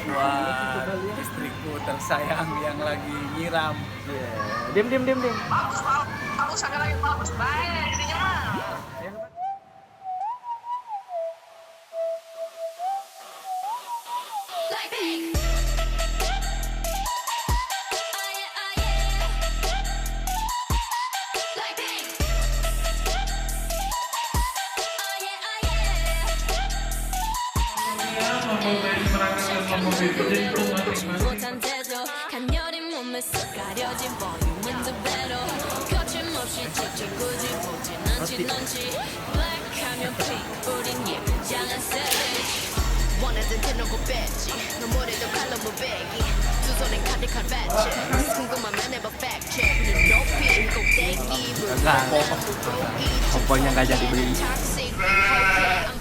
buat istriku tersayang yang lagi nyiram. Yeah. Diam. Bagus, sekali lagi bagus. Baik, jadinya mah. 못한데도 간열인 몸에서 가려진 볼륨은 두 배로 거침없이 직접 굳이 보진 않지 넌지 블랙하면 핑 우린 예쁘장한 savage 원하던 대놓고 뺐지 너 머리도 칼로 무배기 두 손엔 가득한 배치 궁금하면 해봐 fact check 는 높이 꼭대기 Pokoknya nggak jadi beli. toxic hopeless